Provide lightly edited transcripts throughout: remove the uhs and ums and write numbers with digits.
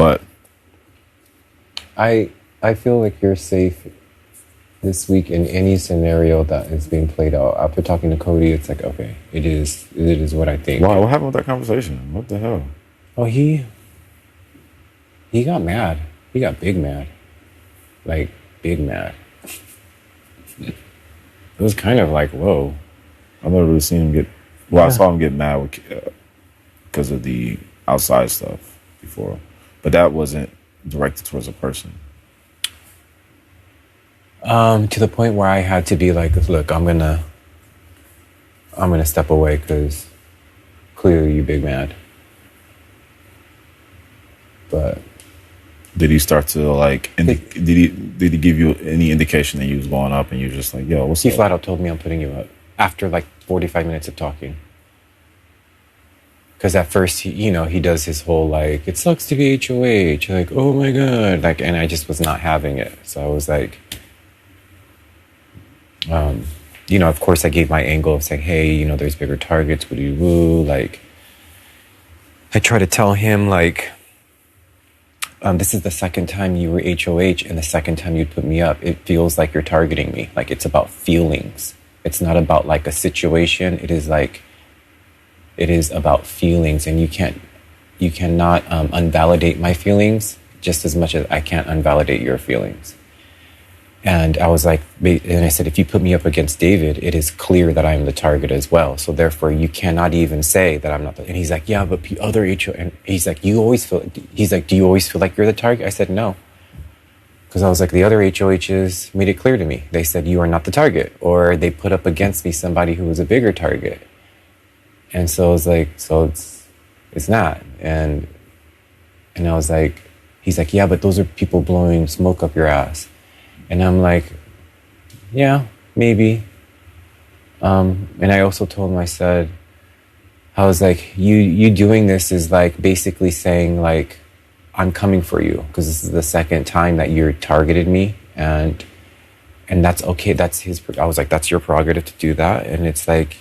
But I feel like you're safe this week in any scenario that is being played out. After talking to Cody, it's like, okay, it is what I think. why? What happened with that conversation? What the hell? Oh, he got mad. He got big mad. Like, big mad. It was kind of like, whoa. I've never really seen him get. Well, I saw him get mad because of the outside stuff before, but that wasn't directed towards a person. To the point where I had to be like, look, I'm gonna step away because clearly you big mad. But did he start to like? Did he give you any indication that he was going up, and you were just like, "Yo, what's up?" He flat out told me I'm putting you up after like 45 minutes of talking. Because at first, he does his whole like, it sucks to be HOH, like, oh my god, like, and I just was not having it. So I was like, of course, I gave my angle of saying, hey, there's bigger targets, woo, like, I try to tell him like, this is the second time you were HOH and the second time you put me up. It feels like you're targeting me. Like, it's about feelings. It's not about like a situation. It is about feelings, and you cannot unvalidate my feelings just as much as I can't unvalidate your feelings. And I was like, and I said, if you put me up against David, it is clear that I am the target as well. So therefore, you cannot even say that I'm not. And he's like, yeah, but other HO. And he's like, do you always feel like you're the target? I said, no. Because I was like, the other HOHs made it clear to me. They said, you are not the target. Or they put up against me somebody who was a bigger target. And so I was like, so it's not. And I was like, he's like, yeah, but those are people blowing smoke up your ass. And I'm like, yeah, maybe. And I also told him, I was like, you doing this is like basically saying like, I'm coming for you because this is the second time that you targeted me, and that's okay. I was like, that's your prerogative to do that. And it's like,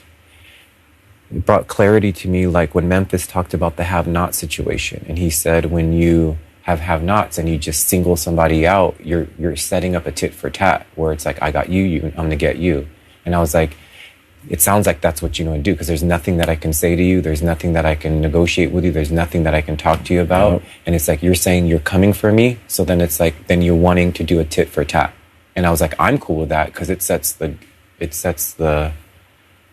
it brought clarity to me, like when Memphis talked about the have-not situation, and he said when you have-nots and you just single somebody out, you're setting up a tit for tat where it's like, I got you, I'm gonna get you. And I was like, it sounds like that's what you want to do, because there's nothing that I can say to you, there's nothing that I can negotiate with you, there's nothing that I can talk to you about. Yep. And it's like, you're saying you're coming for me, so then it's like, then you're wanting to do a tit for tat. And I was like, I'm cool with that, because it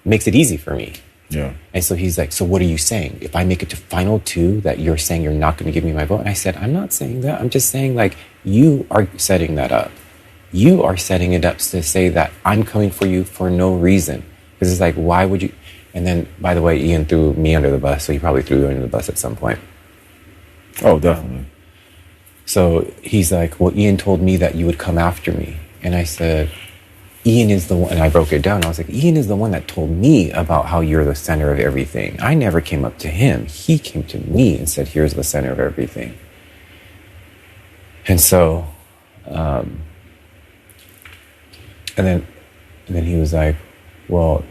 makes it easy for me. Yeah. And so he's like, so what are you saying? If I make it to final two, that you're saying you're not going to give me my vote? And I said, I'm not saying that. I'm just saying, like, you are setting that up. You are setting it up to say that I'm coming for you for no reason. Because it's like, why would you? And then, by the way, Ian threw me under the bus, so he probably threw you under the bus at some point. Oh, definitely. So he's like, well, Ian told me that you would come after me. And I said, Ian is the one, and I broke it down. I was like, Ian is the one that told me about how you're the center of everything. I never came up to him. He came to me and said, here's the center of everything. And so, and then he was like, well,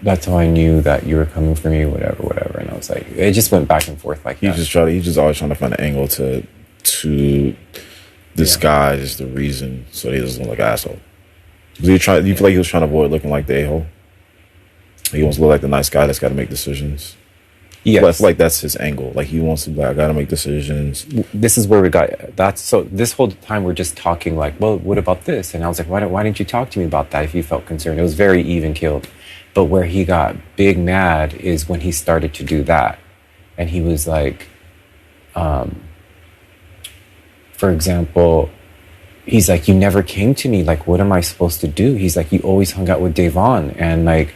that's how I knew that you were coming for me, whatever. And I was like, it just went back and forth like that. He's just always trying to find an angle to disguise the reason so he doesn't look like an asshole. Do you feel like he was trying to avoid looking like the a-hole? He wants to look like the nice guy that's got to make decisions. Yes. But I feel like that's his angle. Like, he wants to be like, I got to make decisions. This is where we got that. So this whole time we're just talking like, well, what about this? And I was like, why didn't you talk to me about that if you felt concerned? It was very even keeled. But where he got big mad is when he started to do that. And he was like, for example, he's like, you never came to me. Like, what am I supposed to do? He's like, you always hung out with Devon. And like,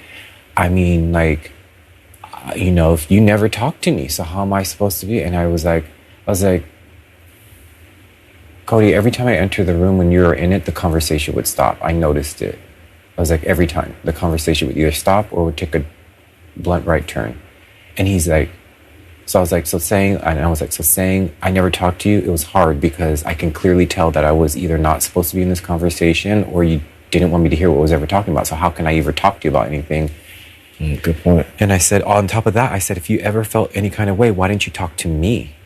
I mean, like, if you never talked to me, so how am I supposed to be? And I was like, Cody, every time I enter the room when you were in it, the conversation would stop. I noticed it. I was like, every time the conversation would either stop or would take a blunt right turn. And he's like, so saying I never talked to you, it was hard because I can clearly tell that I was either not supposed to be in this conversation or you didn't want me to hear what I was ever talking about. So how can I ever talk to you about anything? Good point. And I said, on top of that, I said, if you ever felt any kind of way, why didn't you talk to me?